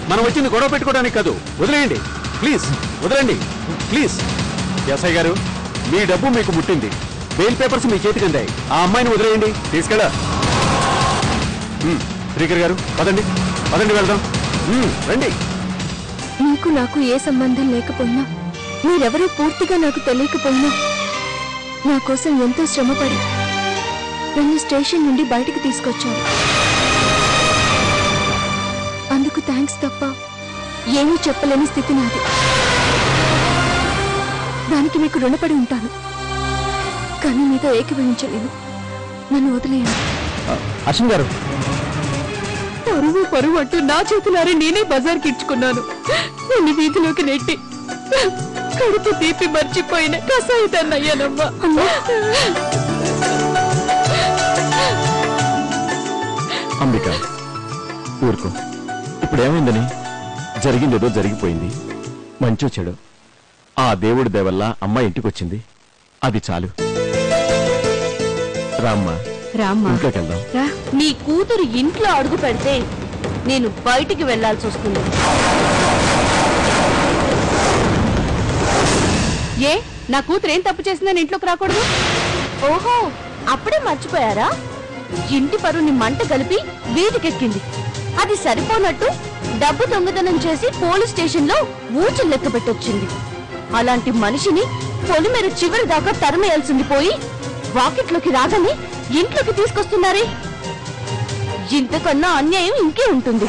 మనం వచ్చింది గొడవ పెట్టుకోవడానికి కాదు. వదిలేయండి ప్లీజ్, వదలండి ప్లీజ్. ఎస్ఐ గారు, మీ డబ్బు మీకు ముట్టింది, బెయిల్ పేపర్స్ మీ చేతికి అందాయి. ఆ అమ్మాయిని వదిలేయండి, తీసుకెళ్ళ. శ్రీకర్ గారు పదండి, పదండి వెళ్దాం, రండి. నీకు నాకు ఏ సంబంధం లేకపోయినా, మీరెవరూ పూర్తిగా నాకు తెలియకపోయినా, నా కోసం ఎంతో శ్రమపడి నన్ను స్టేషన్ నుండి బయటకు తీసుకొచ్చారు. అందుకు థ్యాంక్స్ తప్ప ఏమీ చెప్పలేని స్థితి నాది. దానికి మీకు రుణపడి ఉంటాను, కానీ మీతో ఏకీభవించలేను. నన్ను వదిలేయండి. అశ్విన్ గారు, పరువు పరువు అంటూ నా చేతులారే నేనే బజార్కి ఇచ్చుకున్నాను. నిన్ను వీధిలోకి నెట్టి కడుపు తీపి మర్చిపోయిన కసాయిదాన్ని అయ్యానమ్మా. అంబిక ఊరుకో. ఇప్పుడు ఏమైందని? జరిగిందేదో జరిగిపోయింది. మంచో చెడు ఆ దేవుడి దయవల్ల అమ్మాయి ఇంటికి వచ్చింది, అది చాలు. రామ్మా, ఇంట్లోకి వెళ్దాం. నీ కూతురు ఇంట్లో అడుగు పెడితే నేను బయటికి వెళ్లాల్సి వస్తుంది. ఏ, నా కూతురు ఏం తప్పు చేసిందని ఇంట్లోకి రాకూడదు? ఓహో, అప్పుడే మర్చిపోయారా? ఇంటి పరువుని మంట కలిపి వీధికెక్కింది. అది సరిపోనట్టు డబ్బు దొంగతనం చేసి పోలీస్ స్టేషన్ లో ఊచలు లెక్క పెట్టొచ్చింది. అలాంటి మనిషిని పొలిమేర చివరి దాకా తరిమేయాల్సింది పోయి వాకిట్లోకి రాగానే ఇంట్లోకి తీసుకొస్తున్నారే. ఇంతకన్నా అన్యాయం ఇంకే ఉంటుంది.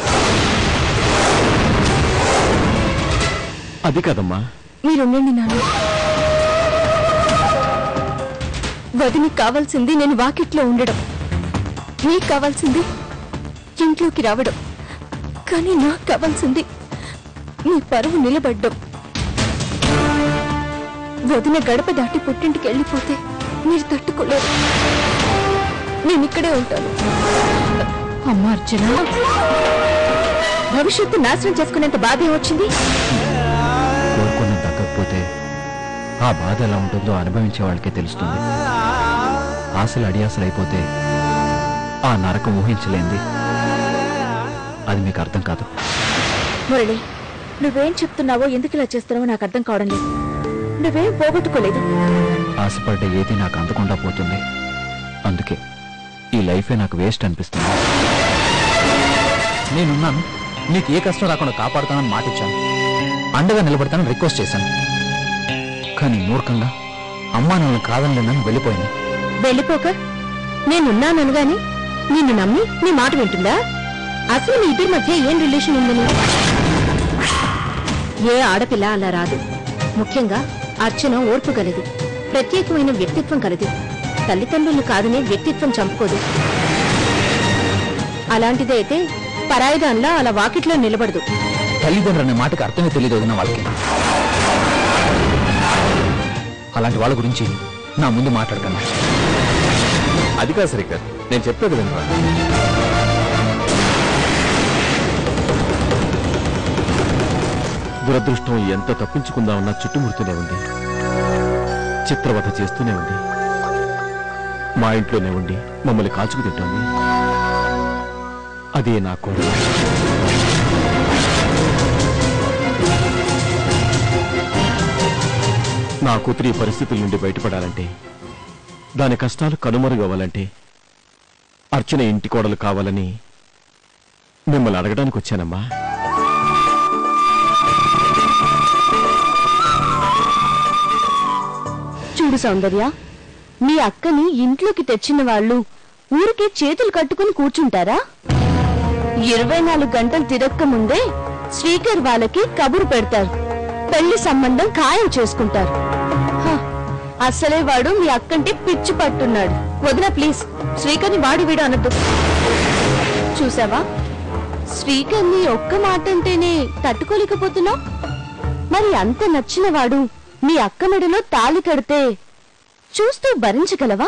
అది కాదమ్మా. మీరుండండి నాన్న. వదినికి కావాల్సింది నేను వాకిట్లో ఉండడం, నీకు కావాల్సింది ఇంట్లోకి రావడం. కానీ నాకు కావాల్సింది నీ పరువు నిలబడ్డం. వదిన గడప దాటి పుట్టింటికి వెళ్ళిపోతే మీరు తట్టుకోలేరు. నేను ఇక్కడే ఉంటాను. అమ్మ అర్చన, భవిష్యత్తు నాశనం చేసుకునేంత బాధ ఏమొచ్చింది? కోరుకున్న దక్కకపోతే ఆ బాధ ఎలా ఉంటుందో అనుభవించే వాళ్ళకే తెలుస్తుంది. ఆశలు అడియాసలు అయిపోతే ఆ నరకం ఊహించలేంది. అది మీకు అర్థం కాదు. మురళి, నువ్వేం చెప్తున్నావో, ఎందుకు ఇలా చేస్తున్నావో నాకు అర్థం కావడం లేదు. నువ్వేం పోగొట్టుకోలేదు. ఆశపడ్డ ఏది నాకు అందకుండా పోతుంది. అందుకే ఈ లైఫే నాకు వేస్ట్ అనిపిస్తుంది. నేనున్నాను, నీకు ఏ కష్టం రాకుండా కాపాడుతానని మాటిచ్చాను, అండగా నిలబడతానని రిక్వెస్ట్ చేశాను. కానీ మూర్ఖంగా అమ్మా నన్ను కాదనలేనని వెళ్ళిపోయింది. వెళ్ళిపోక నేనున్నాను గాని నిన్ను నమ్మి నీ మాట వింటుందా? అసలు మీ ఇద్దరి మధ్య ఏం రిలేషన్ ఉందని? ఏ ఆడపిల్ల అలా రాదు. ముఖ్యంగా అర్చన ఓర్పు కలది, ప్రత్యేకమైన వ్యక్తిత్వం కలది. తల్లిదండ్రులు కాదనే వ్యక్తిత్వం చంపుకోదు. అలాంటిదైతే పరాయిదాన్లా అలా వాకిట్లో నిలబడదు. తల్లిదండ్రులు అనే మాటకి అర్థమే తెలియదు వదిన వాళ్ళకి. అలాంటి వాళ్ళ గురించి నా ముందు మాట్లాడకన్నా. అది కాదు శ్రీకర్, నేను చెప్పేది వినరా. దురదృష్టం ఎంత తప్పించుకుందామన్నా చుట్టుముడుతూనే ఉంది, చిత్రవధ చేస్తూనే ఉంది. మా ఇంట్లోనే ఉండి మమ్మల్ని కాల్చుకు తింటోంది. అదే నా కోరిక. నా కూతురి పరిస్థితుల నుండి బయటపడాలంటే, దాని కష్టాలు కనుమరుగవ్వాలంటే అర్చన ఇంటి కోడలు కావాలని మిమ్మల్ని అడగడానికి వచ్చానమ్మా. చూడు సౌందర్య, మీ అక్కని ఇంట్లోకి తెచ్చిన వాళ్ళు ఊరికే చేతులు కట్టుకుని కూర్చుంటారా? 24 గంటలు తిరక్క ముందే శ్రీకర్ వాళ్ళకి కబురు పెడతారు, పెళ్లి సంబంధం ఖాయం చేసుకుంటారు. అసలే వాడు మీ అక్కంటే పిచ్చి పట్టున్నాడు. వదిన ప్లీజ్, శ్రీకర్ని వాడి వీడు అనద్దు. చూసావా, శ్రీకర్ని ఒక్క మాట అంటేనే తట్టుకోలేకపోతున్నావు. మరి అంత నచ్చిన వాడు మీ అక్క మెడలో తాళి కడితే చూస్తూ భరించగలవా?